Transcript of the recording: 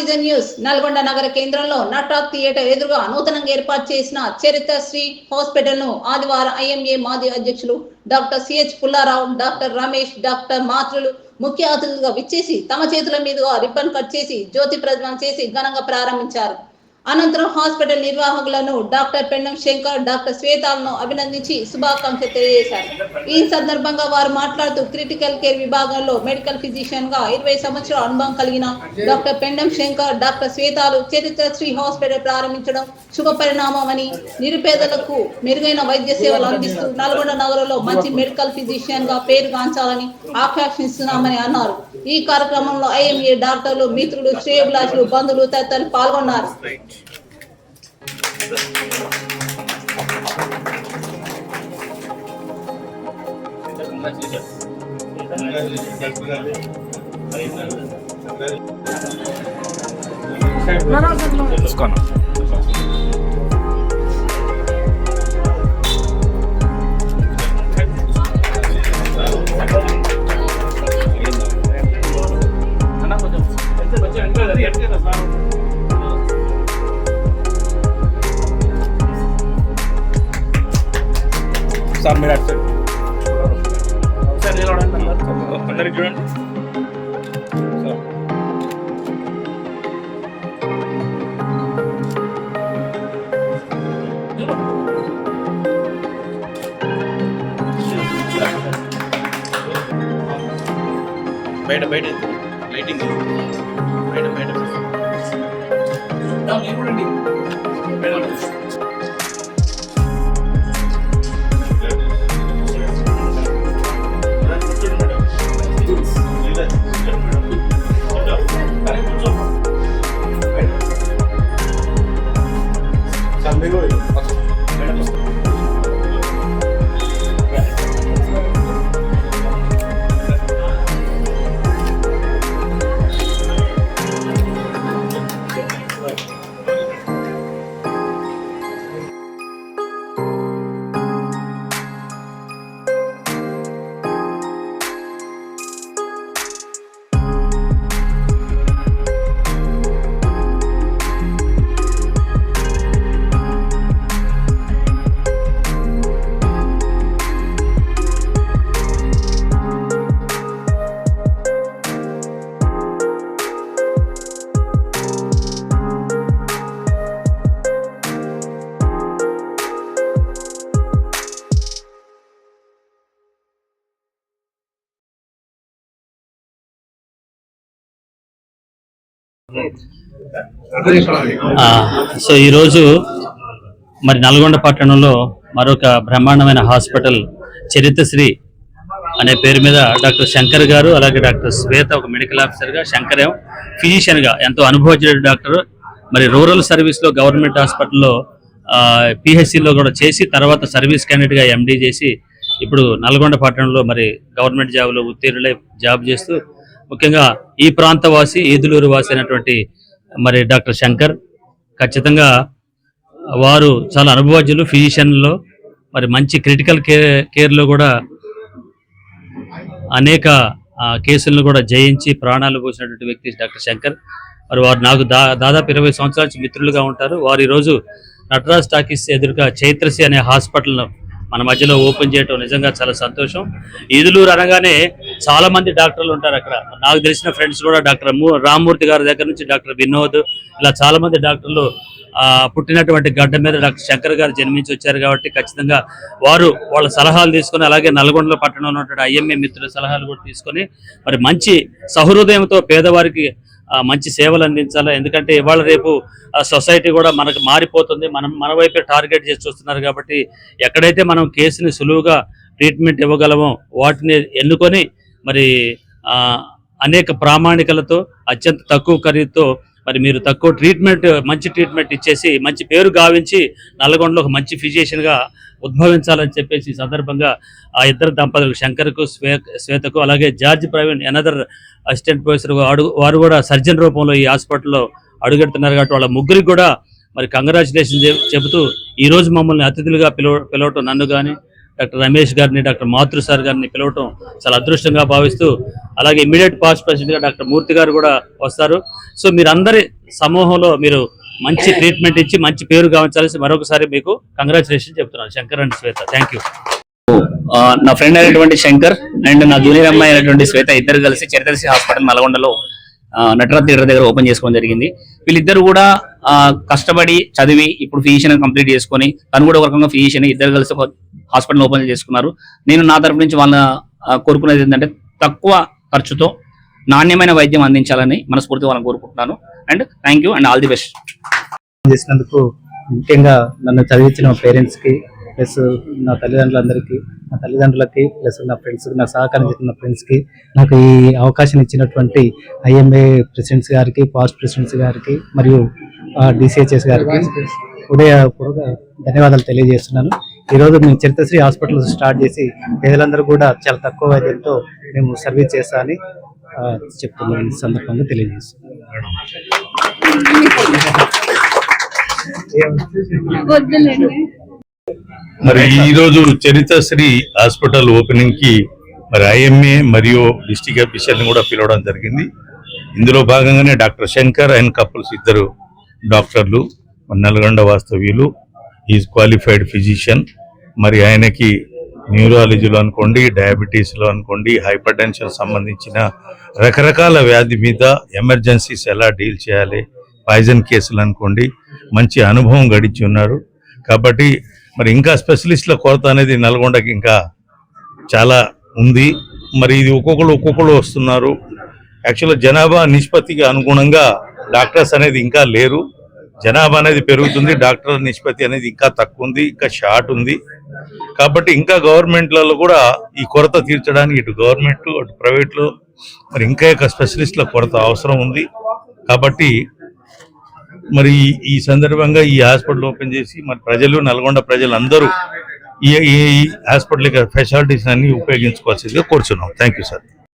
Vision news Nalgonda నగర కేంద్రంలో నటాక్ theatre ఎదురుగా నూతనంగా ఏర్పాటు చేసిన చరిత్రశ్రీ హాస్పిటల్ ను ఆదివారం ఐఎంఏ మాజీ అధ్యక్షులు doctor CH Pullarao, doctor Ramesh, doctor మాతృలు ముఖ్య అతిథులుగా విచ్చేసి తమ చేతుల మీదుగా రిబ్బన్ కట్ చేసి జ్యోతి ప్రజ్వలన చేసి ఘనంగా ప్రారంభించారు. అనంతరం hospital నిర్వాహకులను doctor Pendem Shankar, doctor శ్వేతాలను అభినందించి శుభాకాంక్షలు తెలియజేశారు. ఈ సందర్భంగా వారు మాట్లాడుతూ క్రిటికల్ కేర్ విభాగంలో మెడికల్ ఫిజిషియన్ గా 20 సంవత్సరాల అనుభవం కలిగిన doctor Pendem Shankar, doctor శ్వేతాలు చరిత్రశ్రీ hospital ప్రారంభించడం శుభ పరిణామమని, నిరుపేదలకు మెరుగైన వైద్య సేవలు అందిస్తూ నల్గొండ నగరంలో మంచి మెడికల్ ఫిజిషియన్ గా పేరుగాంచాలని ఆకాంక్షిస్తున్నామని అన్నారు. ఈ కార్యక్రమంలో ఐఎంఏ డాక్టర్లు, మిత్రులు, శ్రేయోభిలాషులు, బంధువులు తదితరులు పాల్గొన్నారు. సార్ మీరు అటు అందరికి చూడండి బయట బయట లైటింగ్ బయట బయట సో ఈరోజు మరి నల్గొండ పట్టణంలో మరొక బ్రహ్మాండమైన హాస్పిటల్ చరిత్రశ్రీ అనే పేరు మీద డాక్టర్ శంకర్ గారు, అలాగే డాక్టర్ శ్వేత ఒక మెడికల్ ఆఫీసర్గా, శంకర్ ఏమో ఫిజిషియన్గా ఎంతో అనుభవజ్ఞుడు డాక్టర్. మరి రూరల్ సర్వీస్లో గవర్నమెంట్ హాస్పిటల్లో పిహెచ్సిలో కూడా చేసి తర్వాత సర్వీస్ క్యాండిడేట్గా ఎండీ చేసి ఇప్పుడు నల్గొండ పట్టణంలో మరి గవర్నమెంట్ జాబ్లో ఉత్తీర్ణులై జాబ్ చేస్తూ ముఖ్యంగా ఈ ప్రాంతవాసి, ఈదులూరు వాసి అయినటువంటి మరి డాక్టర్ శంకర్ ఖచ్చితంగా వారు చాలా అనుభవజ్ఞులు ఫిజిషియన్లో. మరి మంచి క్రిటికల్ కేర్లో కూడా అనేక కేసులను కూడా జయించి ప్రాణాలు పోసినటువంటి వ్యక్తి డాక్టర్ శంకర్. మరి వారు నాకు దాదాపు 20 సంవత్సరాల నుంచి మిత్రులుగా ఉంటారు. వారు ఈరోజు నటరాజ్ టాకీస్ ఎదురుగా చైత్రశ్రీ అనే హాస్పిటల్ను మన మధ్యలో ఓపెన్ చేయడం నిజంగా చాలా సంతోషం. ఈదులూరు అనగానే చాలా మంది డాక్టర్లు ఉంటారు అక్కడ. నాకు తెలిసిన ఫ్రెండ్స్ కూడా డాక్టర్ రామ్మూర్తి గారి దగ్గర నుంచి డాక్టర్ వినోద్, ఇలా చాలా మంది డాక్టర్లు పుట్టినటువంటి గడ్డ మీద డాక్టర్ శంకర్ గారు జన్మించి వచ్చారు. కాబట్టి ఖచ్చితంగా వారు వాళ్ళ సలహాలు తీసుకొని, అలాగే నల్గొండలో పట్టణంలో ఉన్నటువంటి ఐఎంఏ మిత్రుల సలహాలు కూడా తీసుకొని మరి మంచి సహృదయంతో పేదవారికి మంచి సేవలు అందించాలి. ఎందుకంటే ఇవాళ రేపు సొసైటీ కూడా మనకు మారిపోతుంది, మన వైపే టార్గెట్ చేసి చూస్తున్నారు. కాబట్టి ఎక్కడైతే మనం కేసుని సులువుగా ట్రీట్మెంట్ ఇవ్వగలమో వాటిని ఎన్నుకొని మరి అనేక ప్రామాణికలతో అత్యంత తక్కువ ఖరీదుతో మరి మీరు తక్కువ ట్రీట్మెంట్, మంచి ట్రీట్మెంట్ ఇచ్చేసి మంచి పేరు గావించి నల్గొండలో ఒక మంచి ఫిజిషియన్గా ఉద్భవించాలని చెప్పేసి సందర్భంగా ఆ ఇద్దరు దంపతులకు శంకర్కు శ్వేతకు అలాగే George Praveen another assistant professor వారు కూడా సర్జన్ రూపంలో ఈ హాస్పిటల్లో అడుగెడుతున్నారు. కాబట్టి వాళ్ళ ముగ్గురికి కూడా మరి కంగ్రాచులేషన్ చెబుతూ ఈరోజు మమ్మల్ని అతిథులుగా పిలవటం, నన్ను కానీ డాక్టర్ రమేష్ గారిని, డాక్టర్ మాతృ సార్ గారిని పిలవటం చాలా అదృష్టంగా భావిస్తూ, అలాగే ఇమ్మీడియట్ పాస్ట్ ప్రెసిడెంట్గా డాక్టర్ మూర్తి గారు కూడా వస్తారు. సో మీరందరి సమూహంలో మీరు మంచి ట్రీట్మెంట్ ఇచ్చి మంచి పేరు గావించాల్సి మరొకసారి మీకు కంగ్రాచులేషన్ చెప్తున్నాను Shankar and Shweta. Thank you. నా ఫ్రెండ్ అయినటువంటి శంకర్ అండ్ నా జూనియర్ అమ్మాయి అయినటువంటి శ్వేత ఇద్దరు కలిసి చరిత్రశ్రీ హాస్పిటల్ నల్గొండలో నటరాజ్ థియేటర్ దగ్గర ఓపెన్ చేసుకోవడం జరిగింది. వీళ్ళిద్దరు కూడా కష్టపడి చదివి ఇప్పుడు ఫిజిషియన్ కంప్లీట్ చేసుకొని తను కూడా ఒక రకంగా ఫిజిషియన్ ఇద్దరు కలిసి ఒక హాస్పిటల్ ఓపెన్ చేసుకున్నారు. నేను నా తరపు నుంచి వాళ్ళ కోరుకునేది ఏంటంటే తక్కువ ఖర్చుతో నాణ్యమైన వైద్యం అందించాలని మనస్ఫూర్తిగా వాళ్ళని కోరుకుంటున్నాను. And thank you and all the best. చేసినందుకు ముఖ్యంగా నన్ను చదివించిన పేరెంట్స్ కి ప్లస్ నా తల్లిదండ్రులకి ప్లస్ నా ఫ్రెండ్స్ నాకు సహకరించిన ఫ్రెండ్స్ కి నాకు ఈ అవకాశం ఇచ్చినటువంటి IMA ప్రెసిడెంట్స్ గారికి పాస్ట్ ప్రెసిడెంట్స్ గారికి మరియు DCHS గారికి హృదయపూర్వక ధన్యవాదాలు తెలియజేస్తున్నాను. ఈరోజు మేము చరిత్రశ్రీ హాస్పిటల్ స్టార్ట్ చేసి పేదలందరూ కూడా చాలా తక్కువ వైద్యంతో మేము సర్వీస్ చేస్తామని చెప్తున్నాను. ఈ సందర్భంగా తెలియజేస్తున్నాను. మరి ఈ రోజు చరిత్రశ్రీ హాస్పిటల్ ఓపెనింగ్ కి మరి IMA మరియు డిస్ట్రిక్ట్ ఆఫీసర్ని కూడా పిలవడం జరిగింది. ఇందులో భాగంగానే డాక్టర్ శంకర్ అండ్ కపుల్స్ ఇద్దరు డాక్టర్లు, నల్గొండ వాస్తవ్యులు, ఈజ్ క్వాలిఫైడ్ ఫిజిషియన్. మరి ఆయనకి న్యూరాలజీలో అనుకోండి, డయాబెటీస్లో అనుకోండి, హైపర్ టెన్షన్ సంబంధించిన రకరకాల వ్యాధి మీద ఎమర్జెన్సీస్ ఎలా డీల్ చేయాలి, పాయిజన్ కేసులు అనుకోండి, మంచి అనుభవం గడిచి ఉన్నారు. కాబట్టి మరి ఇంకా స్పెషలిస్టుల కొరత అనేది నల్గొండకి ఇంకా చాలా ఉంది. మరి ఇది ఒక్కొక్కరు వస్తున్నారు. యాక్చువల్గా జనాభా నిష్పత్తికి అనుగుణంగా డాక్టర్స్ అనేది ఇంకా లేరు. జనాభా అనేది పెరుగుతుంది, డాక్టర్ నిష్పత్తి అనేది ఇంకా తక్కువ ఉంది, ఇంకా షార్ట్ ఉంది. కాబట్టి ఇంకా గవర్నమెంట్లలో కూడా ఈ కొరత తీర్చడానికి ఇటు గవర్నమెంట్ అటు ప్రైవేట్లో మరి ఇంకా స్పెషలిస్టుల కొరత అవసరం ఉంది. కాబట్టి మరి ఈ సందర్భంగా ఈ హాస్పిటల్ ఓపెన్ చేసి మరి ప్రజలు, నల్గొండ ప్రజలందరూ ఈ హాస్పిటల్ ఫెసిలిటీస్ అన్ని ఉపయోగించుకోవాల్సిందిగా కోరుచున్నాం. Thank you sir.